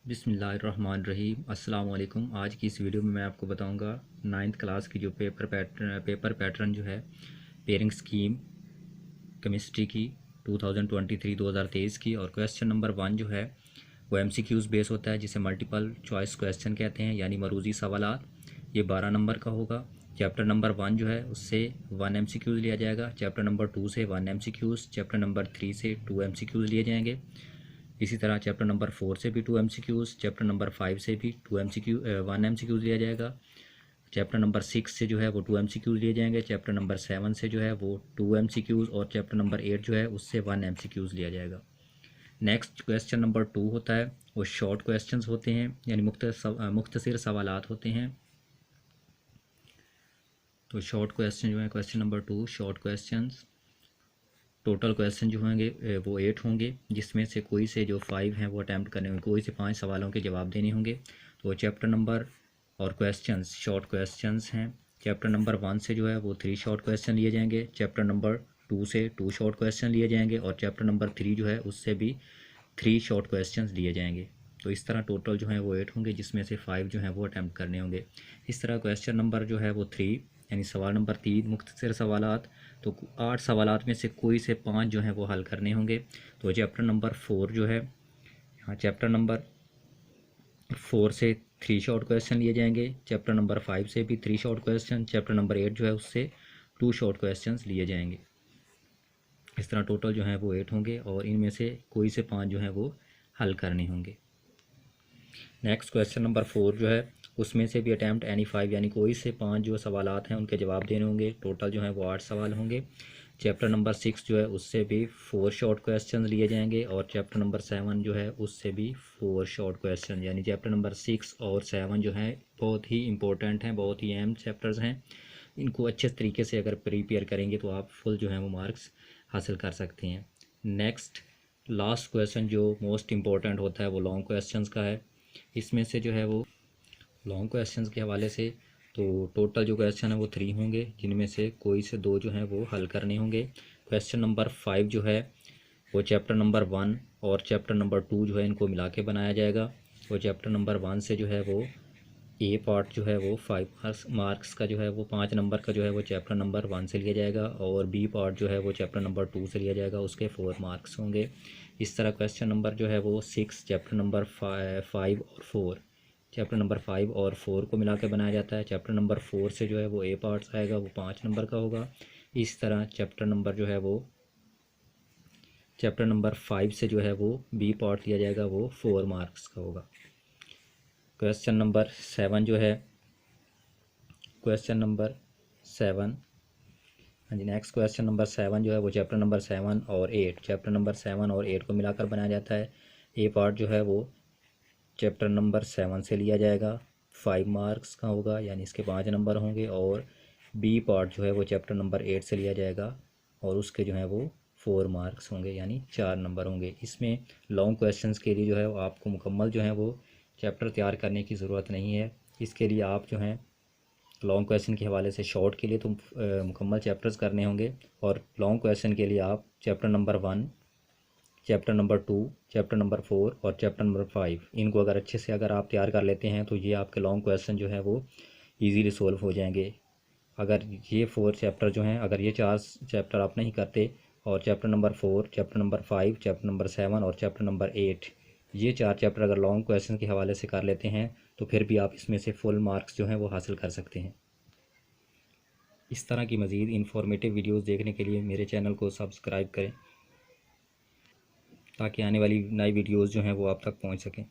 बिस्मिल्लाहिर्रहमानिर्रहीम अस्सलाम वालेकुम। आज की इस वीडियो में मैं आपको बताऊंगा 9th क्लास की जो पेपर पैटर्न जो है पेयरिंग स्कीम केमिस्ट्री की 2023 की। और क्वेश्चन नंबर 1 जो है वो एमसीक्यूज़ बेस होता है, जिसे मल्टीपल चॉइस क्वेश्चन कहते हैं, यानी मरूजी सवालात। ये 12 नंबर का होगा। चैप्टर नंबर 1 जो है उससे 1 एमसीक्यूज़ लिया जाएगा। चैप्टर नंबर 2 से 1 एमसीक्यूज़। चैप्टर नंबर 3 से 2 एमसीक्यूज़ लिए जाएंगे। इसी तरह चैप्टर नंबर 4 से भी 2 एमसीक्यूज़। चैप्टर नंबर 5 से भी 1 एमसीक्यूज़ लिया जाएगा। चैप्टर नंबर 6 से जो है वो 2 एमसीक्यूज़ लिए जाएंगे। चैप्टर नंबर 7 से जो है वो 2 एमसीक्यूज़ और चैप्टर नंबर 8 जो है उससे 1 एमसीक्यूज़ लिया जाएगा। नेक्स्ट क्वेश्चन नंबर 2 होता है वो शॉर्ट क्वेश्चंस होते हैं, यानी मुख्तसर सवालात होते हैं। तो शॉर्ट क्वेश्चन जो है question number 2 short questions. Total question जो होंगे वो 8 होंगे, जिसमें से कोई से जो 5 हैं वो अटैम्प्ट करने होंगे, कोई से 5 सवालों के जवाब देने होंगे। तो चैप्टर नंबर और क्वेश्चंस शॉर्ट क्वेश्चंस हैं। चैप्टर नंबर 1 से जो है वो 3 शॉर्ट क्वेश्चन लिए जाएंगे। चैप्टर नंबर 2 से 2 शॉर्ट क्वेश्चन लिए जाएंगे और चैप्टर नंबर 3 जो है उससे भी 3 शॉर्ट क्वेश्चन लिए जाएंगे। तो इस तरह टोटल जो है वो 8 होंगे, जिसमें से 5 जो है वो अटैम्प्ट करने होंगे। इस तरह क्वेश्चन नंबर जो है वो 3 यानी सवाल नंबर 3 मुख्तसर सवालात। तो 8 सवालात में से कोई से 5 जो हैं वो हल करने होंगे। तो चैप्टर नंबर 4 जो है, यहाँ चैप्टर नंबर 4 से 3 शॉर्ट क्वेश्चन लिए जाएंगे। चैप्टर नंबर 5 से भी 3 शॉर्ट क्वेश्चन। चैप्टर नंबर 8 जो है उससे 2 शॉर्ट क्वेश्चन लिए जाएंगे। इस तरह टोटल जो है वो 8 होंगे और इनमें से कोई से 5 जो है वो हल करने होंगे। नेक्स्ट क्वेश्चन नंबर 4 जो है उसमें से भी अटैम्प्ट एनी 5 यानी कोई से 5 जो सवालात हैं उनके जवाब देने होंगे। टोटल जो है वो 8 सवाल होंगे। चैप्टर नंबर 6 जो है उससे भी 4 शॉर्ट क्वेश्चन लिए जाएंगे और चैप्टर नंबर 7 जो है उससे भी 4 शॉर्ट क्वेश्चन, यानी चैप्टर नंबर 6 और 7 जो है बहुत ही इंपॉर्टेंट हैं, बहुत ही अहम चैप्टर्स हैं। इनको अच्छे तरीके से अगर प्रिपेयर करेंगे तो आप फुल जो है वो मार्क्स हासिल कर सकते हैं। नेक्स्ट लास्ट क्वेश्चन जो मोस्ट इम्पॉर्टेंट होता है वो लॉन्ग क्वेश्चंस का है। इसमें से जो है वो लॉन्ग क्वेश्चंस के हवाले से तो टोटल जो क्वेश्चन है वो 3 होंगे, जिनमें से कोई से 2 जो हैं वो हल करने होंगे। क्वेश्चन नंबर 5 जो है वो चैप्टर नंबर 1 और चैप्टर नंबर 2 जो है इनको मिला के बनाया जाएगा। और चैप्टर नंबर 1 से जो है वो ए पार्ट जो है वो 5 मार्क्स का जो है वो 5 नंबर का जो है वो चैप्टर नंबर 1 से लिया जाएगा और बी पार्ट जो है वो चैप्टर नंबर 2 से लिया जाएगा, उसके 4 मार्क्स होंगे। इस तरह क्वेश्चन नंबर जो है वो 6 चैप्टर नंबर 5 और 4 चैप्टर नंबर 5 और 4 को मिला के बनाया जाता है। चैप्टर नंबर 4 से जो है वो ए पार्ट्स आएगा, वो 5 नंबर का होगा। इस तरह चैप्टर नंबर 5 से जो है वो बी पार्ट लिया जाएगा, वो 4 मार्क्स का होगा। क्वेश्चन नंबर 7 जो है क्वेश्चन नंबर 7 हाँ जी, नेक्स्ट क्वेश्चन नंबर 7 जो है वो चैप्टर नंबर 7 और 8 चैप्टर नंबर 7 और 8 को मिलाकर बनाया जाता है। ए पार्ट जो है वो चैप्टर नंबर 7 से लिया जाएगा, 5 मार्क्स का होगा, यानी इसके 5 नंबर होंगे। और बी पार्ट जो है वो चैप्टर नंबर 8 से लिया जाएगा और उसके जो है वो 4 मार्क्स होंगे, यानी 4 नंबर होंगे। इसमें लॉन्ग क्वेश्चंस के लिए जो है वो आपको मुकम्मल जो है वो चैप्टर तैयार करने की ज़रूरत नहीं है। इसके लिए आप जो हैं लॉन्ग क्वेश्चन के हवाले से शॉर्ट के लिए तो मुकम्मल चैप्टर्स करने होंगे, और लॉन्ग क्वेश्चन के लिए आप chapter number 1, chapter number 2, chapter number 4 और चैप्टर नंबर 5 इनको अगर अच्छे से अगर आप तैयार कर लेते हैं तो ये आपके लॉन्ग क्वेश्चन जो है वो इजीली सॉल्व हो जाएंगे। अगर ये 4 चैप्टर जो हैं, अगर ये 4 चैप्टर आप नहीं करते और chapter number 4, chapter number 5, chapter number 7 और चैप्टर नंबर 8 ये 4 चैप्टर अगर लॉन्ग क्वेश्चन के हवाले से कर लेते हैं तो फिर भी आप इसमें से फुल मार्क्स जो हैं वो हासिल कर सकते हैं। इस तरह की मज़ीद इन्फॉर्मेटिव वीडियोस देखने के लिए मेरे चैनल को सब्सक्राइब करें, ताकि आने वाली नई वीडियोस जो हैं वो आप तक पहुंच सकें।